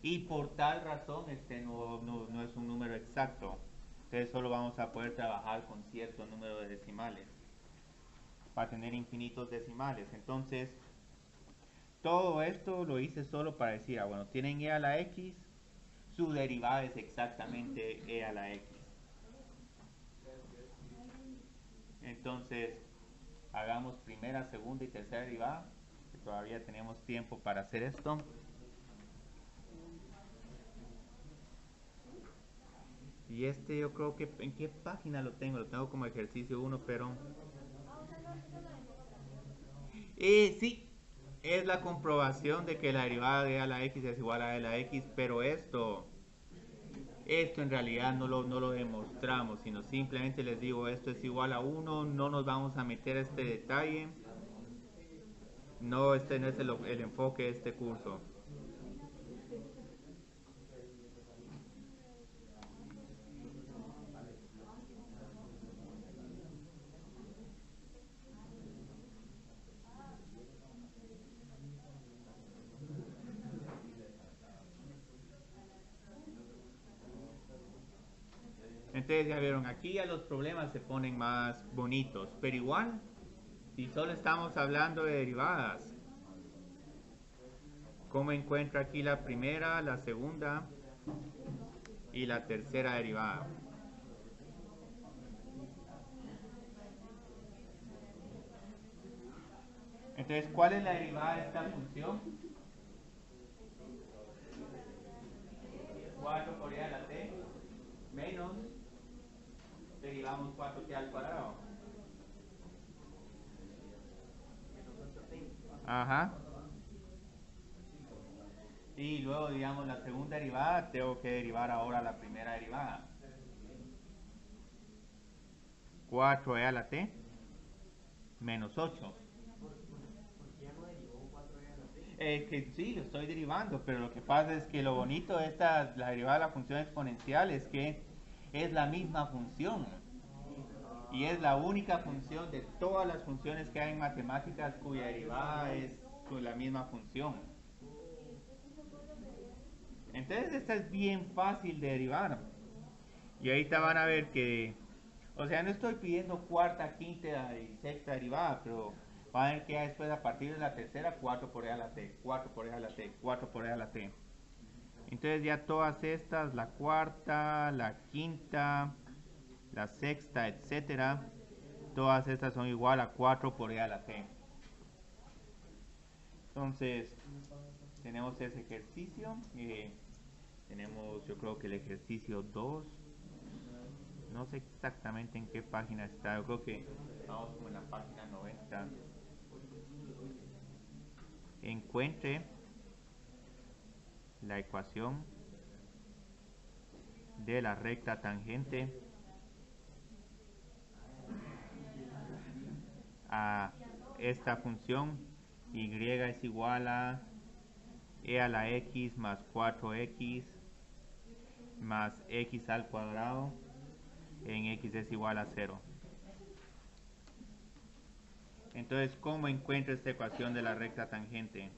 A: Y por tal razón este no es un número exacto. Entonces solo vamos a poder trabajar con cierto número de decimales para tener infinitos decimales. Entonces todo esto lo hice solo para decir, bueno, tienen e a la x, su derivada es exactamente e a la x. Entonces hagamos primera, segunda y tercera derivada, que todavía tenemos tiempo para hacer esto. Y este yo creo que, ¿en qué página lo tengo? Lo tengo como ejercicio 1, pero... sí, es la comprobación de que la derivada de a la x es igual a e a la x, pero esto en realidad no lo demostramos, sino simplemente les digo esto es igual a 1, no nos vamos a meter a este detalle. No, este no es el enfoque de este curso. Entonces ya vieron, aquí ya los problemas se ponen más bonitos, pero igual, si solo estamos hablando de derivadas, ¿cómo encuentro aquí la primera, la segunda y la tercera derivada? Entonces, ¿cuál es la derivada de esta función? 4 por e a la t menos, derivamos 4t al cuadrado. Ajá. Y luego, digamos, la segunda derivada, tengo que derivar ahora la primera derivada. 4e a la t menos 8. Que sí, lo estoy derivando, pero lo que pasa es que lo bonito de la derivada de la función exponencial es que es la misma función. Y es la única función de todas las funciones que hay en matemáticas cuya derivada es la misma función. Entonces esta es bien fácil de derivar. Y ahorita van a ver que, o sea, no estoy pidiendo cuarta, quinta y sexta derivada, pero van a ver que ya después a partir de la tercera, 4 por e a la t, 4 por e a la t, 4 por e a la t. Entonces ya todas estas, la cuarta, la quinta, la sexta, etcétera, todas estas son igual a 4 por e a la t. Entonces, tenemos ese ejercicio. Tenemos, yo creo que el ejercicio 2. No sé exactamente en qué página está. Yo creo que vamos como en la página 90. Encuentre la ecuación de la recta tangente a esta función y es igual a e a la x más 4x más x al cuadrado en x es igual a 0. Entonces, ¿cómo encuentro esta ecuación de la recta tangente?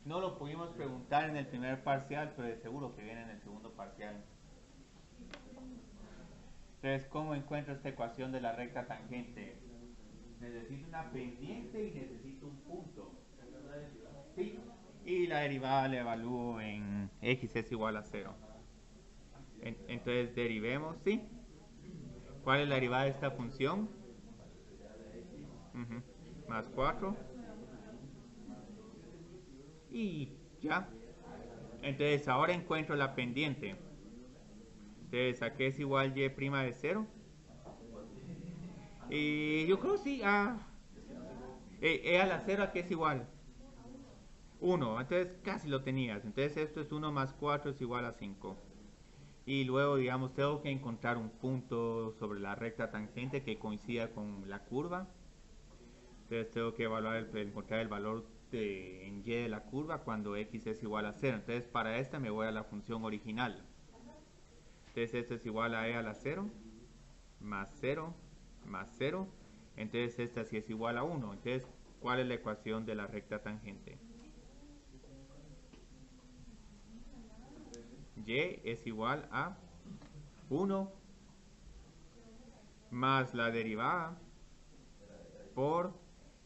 A: No lo pudimos preguntar en el primer parcial, pero de seguro que viene en el segundo parcial. Entonces, ¿cómo encuentro esta ecuación de la recta tangente? Necesito una pendiente y necesito un punto. ¿Sí? Y la derivada la evalúo en x es igual a 0. Entonces derivemos, ¿sí? ¿Cuál es la derivada de esta función? Más 4. Y ya. Entonces ahora encuentro la pendiente. Entonces, ¿a qué es igual y' de 0? Yo creo sí. E a la 0, ¿a qué es igual? 1. Entonces casi lo tenías. Entonces esto es 1 más 4 es igual a 5. Y luego, digamos, tengo que encontrar un punto sobre la recta tangente que coincida con la curva. Entonces tengo que encontrar el valor en y de la curva cuando x es igual a 0. Entonces para esta me voy a la función original. Entonces esto es igual a e a la 0 más 0 más 0. Entonces esta sí es igual a 1. Entonces, ¿cuál es la ecuación de la recta tangente? Y es igual a 1 más la derivada por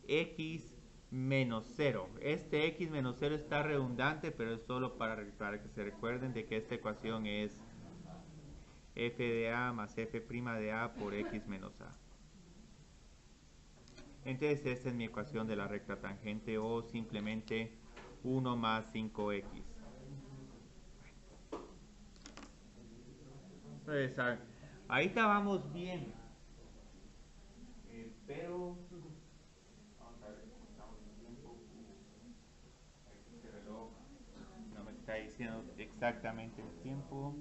A: x menos 0. Este x menos 0 está redundante, pero es solo para que se recuerden de que esta ecuación es f de a más f' de a por x menos a. Entonces esta es mi ecuación de la recta tangente, o simplemente 1 más 5x. Entonces, ahorita vamos bien. Pero vamos a ver si encontramos el tiempo. Este reloj no me está diciendo exactamente el tiempo.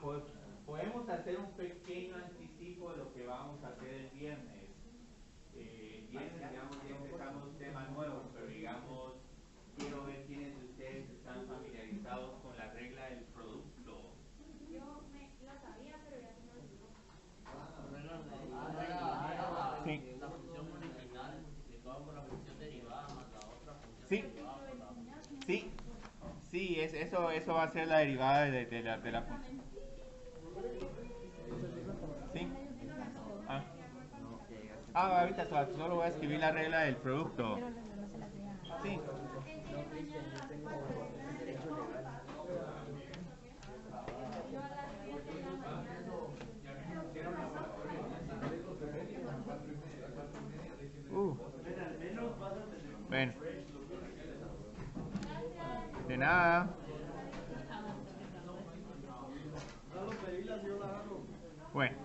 A: Pues podemos hacer un pequeño anticipo de lo que vamos a hacer el viernes. El viernes, digamos, ya empezamos tema nuevo, pero digamos, quiero ver quiénes de ustedes están familiarizados con la regla del producto.
B: Yo la sabía, pero ya se me olvidó.
A: Sí.
E: La función original multiplicada por la función derivada más la otra función
A: Sí.
E: derivada por la función.
A: Sí. Sí, eso va a ser la derivada de la función. Sí. Ahorita solo voy a escribir la regla del producto. Sí. Bueno. De nada. Bueno.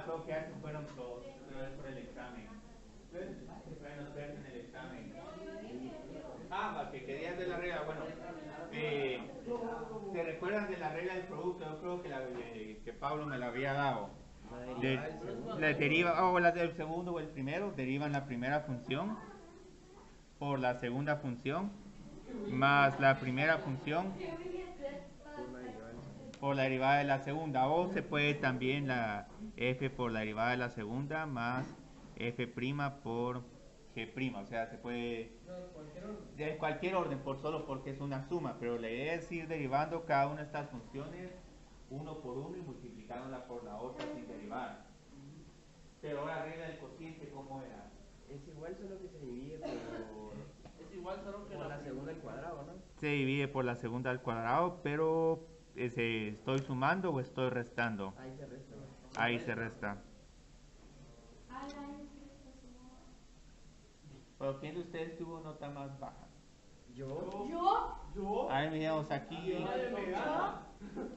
A: Creo que ya se fueron todos, pero es por el examen. Bueno, suerte en el examen. Que querías ver la regla. Bueno, ¿se recuerdan de la regla del producto? Yo creo que Pablo me la había dado. de-
C: derivada del segundo.
A: la deriva, o la del segundo o el primero, derivan la primera función por la segunda función, más la primera función por la derivada de la segunda, o se puede también la f por la derivada de la segunda más f' por g', o sea, se puede de cualquier orden, por solo porque es una suma, pero la idea es ir derivando cada una de estas funciones uno por uno y multiplicándola por la otra sin derivar. Pero ahora regla del cociente, ¿cómo era?
C: Es igual, solo que se divide
E: Es igual, solo que
C: por la segunda al cuadrado, ¿no?
A: Se divide por la segunda al cuadrado, pero ¿estoy sumando o estoy restando?
C: Ahí se resta.
A: Ahí se resta. ¿Pero quién de ustedes tuvo nota más baja?
C: Yo.
B: ¿Yo?
A: A ver, miremos aquí.
B: ¿Yo?